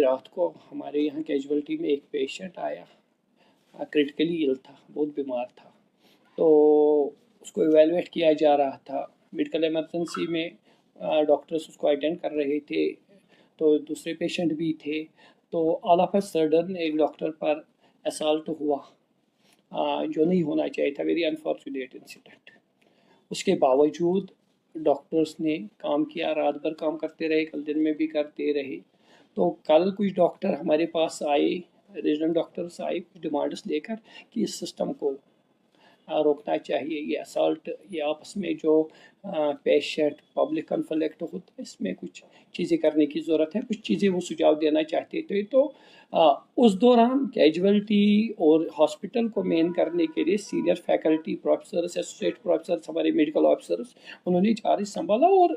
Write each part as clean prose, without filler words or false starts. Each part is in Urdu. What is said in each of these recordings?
ابھی رات کو ہمارے یہاں کیجولٹی میں ایک پیشنٹ آیا، کریٹیکلی ایل تھا، بہت بیمار تھا، تو اس کو ایویلویٹ کیا جا رہا تھا۔ میڈیکل ایمرجنسی میں ڈاکٹرس اس کو اٹینڈ کر رہے تھے، تو دوسرے پیشنٹ بھی تھے، تو آل آف اے سڈن ایک ڈاکٹر پر اسالٹ ہوا جو نہیں ہونا چاہیے تھا، ویری انفارچونیٹ انسیڈنٹ۔ اس کے باوجود ڈاکٹرس نے کام کیا، رات بھر کام کرتے رہے، کل دن میں بھی کرتے رہے۔ تو کل کچھ ڈاکٹر ہمارے پاس آئے، ریزیڈنٹ ڈاکٹرس آئے کچھ ڈیمانڈس لے کر کہ اس سسٹم کو روکنا چاہیے، یہ اسالٹ، یہ آپس میں جو پیشنٹ پبلک کنفلکٹ ہوتا ہے، اس میں کچھ چیزیں کرنے کی ضرورت ہے، کچھ چیزیں وہ سجھاؤ دینا چاہتے تھے۔ تو اس دوران کیجولٹی اور ہاسپٹل کو مین کرنے کے لیے senior faculty, professors, associate professors, ہمارے میڈیکل آفیسرس، انہوں نے چارج سنبھالا اور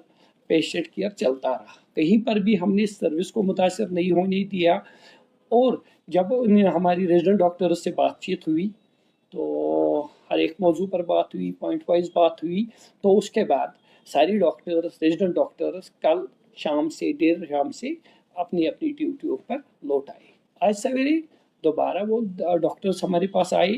پیشنٹ کیئر چلتا رہا، کہیں پر بھی ہم نے سروس کو متاثر نہیں ہونے دیا۔ اور جب ہماری ریزیڈنٹ ڈاکٹر سے بات چیت ہوئی تو ہر ایک موضوع پر بات ہوئی، پوائنٹ وائز بات ہوئی، تو اس کے بعد ساری ڈاکٹرس، ریزیڈنٹ ڈاکٹرس کل شام سے، دیر شام سے اپنی اپنی ڈیوٹیوں پر لوٹ آئے۔ آج سویرے دوبارہ وہ ڈاکٹرس ہمارے پاس آئے،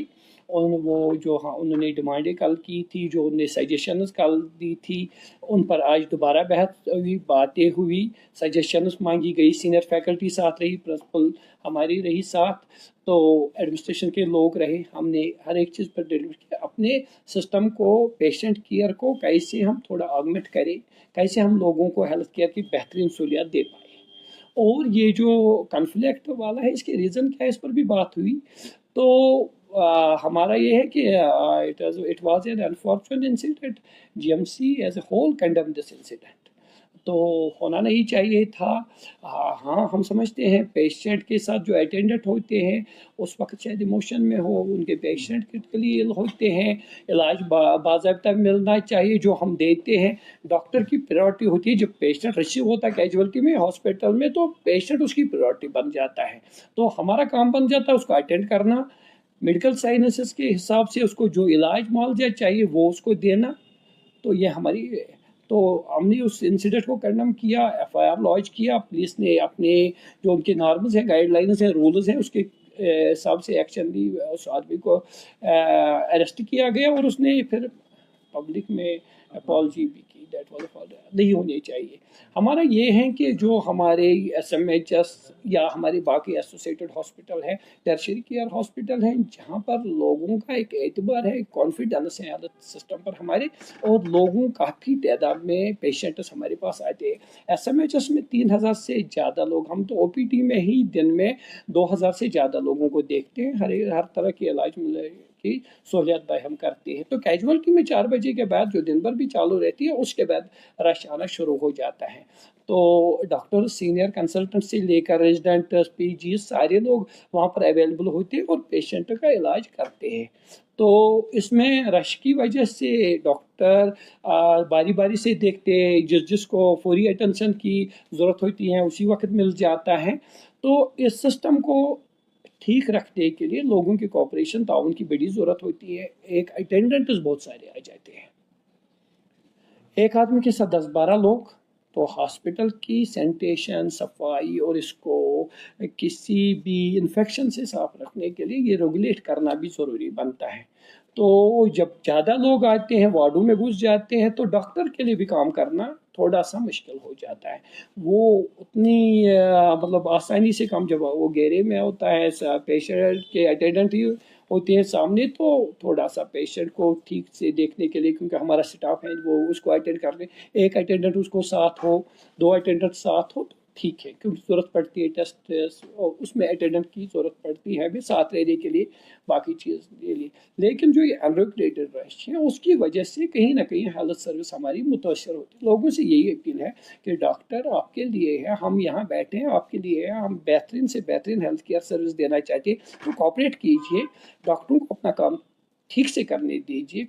اور وہ جو انہوں نے ڈیمانڈیں کل کی تھی، جو انہوں نے سجیشنز کل دی تھی، ان پر آج دوبارہ بحث ہوئی، باتیں ہوئی، سجیشنز مانگی گئی، سینئر فیکلٹی ساتھ رہی، پرنسپل ہماری رہی ساتھ، تو ایڈمنسٹریشن کے لوگ رہے، ہم نے ہر ایک چیز پر ڈیلیور کیا، اپنے سسٹم کو، پیشنٹ کیئر کو کیسے ہم تھوڑا آگمنٹ کریں، کیسے ہم لوگوں کو ہیلتھ کیئر کی بہترین سہولیات دے پائیں۔ اور یہ جو کنفلکٹ والا ہے، اس کے ریزن کیا ہے، اس پر بھی بات ہوئی۔ تو ہمارا یہ ہے کہ it was an unfortunate incident, G M C as a whole condemn this incident, تو ہونا نہیں چاہیے تھا۔ ہاں، ہم سمجھتے ہیں پیشنٹ کے ساتھ جو اٹینڈنٹ ہوتے ہیں اس وقت شاید ایموشن میں ہو، ان کے پیشنٹ کرٹیکلی ایل ہوتے ہیں، علاج باضابطہ ملنا چاہیے جو ہم دیتے ہیں۔ ڈاکٹر کی پریورٹی ہوتی ہے، جب پیشنٹ ریسیو ہوتا ہے کیجولٹی میں، ہاسپٹل میں، تو پیشنٹ اس کی پریورٹی بن جاتا ہے، تو ہمارا کام بن جاتا ہے اس کو اٹینڈ کرنا، میڈیکل سائنسز کے حساب سے اس کو جو علاج معالجہ چاہیے وہ اس کو دینا۔ تو یہ ہماری، تو ہم نے اس انسیڈنٹ کو کنڈم کیا، ایف آئی آر لانچ کیا، پولیس نے اپنے جو ان کے نارمز ہیں، گائیڈ لائنز ہیں، رولز ہیں، اس کے حساب سے ایکشن لی، اس آدمی کو اریسٹ کیا گیا، اور اس نے پھر پبلک میں اپالوجی بھی کی، دیٹ واز نہیں ہونی چاہیے۔ ہمارا یہ ہے کہ جو ہمارے ایس ایم ایچ ایس یا ہمارے باقی ایسوسیٹڈ ہاسپٹل ہیں، ٹرشری کیئر ہاسپٹل ہیں، جہاں پر لوگوں کا ایک اعتبار ہے، کانفیڈنس ہے ہیلتھ سسٹم پر ہمارے، اور لوگوں کافی تعداد میں پیشنٹس ہمارے پاس آتے ہیں۔ ایس ایم ایچ ایس میں 3000 سے زیادہ لوگ، ہم تو او پی ٹی میں ہی دن میں 2000 سے زیادہ لوگوں کو دیکھتے ہیں، ہر طرح کے علاج ملے کی سہولیت فراہم کرتے ہیں۔ تو کیجولٹی میں 4 بجے کے بعد جو دن بھر بھی چالو رہتی ہے، اس کے بعد رش آنا شروع ہو جاتا ہے، تو ڈاکٹر، سینئر کنسلٹنٹ سے لے کر ریزیڈنٹ، پی جی، سارے لوگ وہاں پر اویلیبل ہوتے ہیں اور پیشنٹ کا علاج کرتے ہیں۔ تو اس میں رش کی وجہ سے ڈاکٹر باری باری سے دیکھتے ہیں، جس کو فوری اٹینشن کی ضرورت ہوتی ہے اسی وقت مل جاتا ہے۔ تو اس سسٹم کو ٹھیک رکھنے کے لیے لوگوں کی کوآپریشن، تعاون کی بڑی ضرورت ہوتی ہے۔ ایک اٹینڈنٹس بہت سارے آ جاتے ہیں، ایک آدمی کے ساتھ 10-12 لوگ، تو ہاسپٹل کی سینیٹیشن، صفائی، اور اس کو کسی بھی انفیکشن سے صاف رکھنے کے لیے یہ ریگولیٹ کرنا بھی ضروری بنتا ہے۔ تو جب زیادہ لوگ آتے ہیں، وارڈوں میں گھس جاتے ہیں، تو ڈاکٹر کے لیے بھی کام کرنا تھوڑا سا مشکل ہو جاتا ہے۔ وہ اتنی مطلب آسانی سے کام، جب وہ گھیرے میں ہوتا ہے، پیشنٹ کے اٹینڈنٹ ہی ہوتے ہیں سامنے، تو تھوڑا سا پیشنٹ کو ٹھیک سے دیکھنے کے لیے، کیونکہ ہمارا سٹاف ہے وہ اس کو اٹینڈ کر لیں، ایک اٹینڈنٹ اس کو ساتھ ہو، 2 اٹینڈنٹ ساتھ ہو تو ٹھیک ہے، کیونکہ ضرورت پڑتی ہے ٹیسٹ، اس میں اٹینڈنٹ کی ضرورت پڑتی ہے بھی ساتھ رہنے کے لیے، باقی چیز کے لیے۔ لیکن جو یہ انریگولیٹڈ رش ہے، اس کی وجہ سے کہیں نہ کہیں ہیلتھ سروس ہماری متاثر ہوتی ہے۔ لوگوں سے یہی اپیل ہے کہ ڈاکٹر آپ کے لیے ہے، ہم یہاں بیٹھے ہیں آپ کے لیے ہے، ہم بہترین سے بہترین ہیلتھ کیئر سروس دینا چاہتے ہیں، تو کوآپریٹ کیجیے، ڈاکٹروں کو اپنا کام ٹھیک سے کرنے دیجیے۔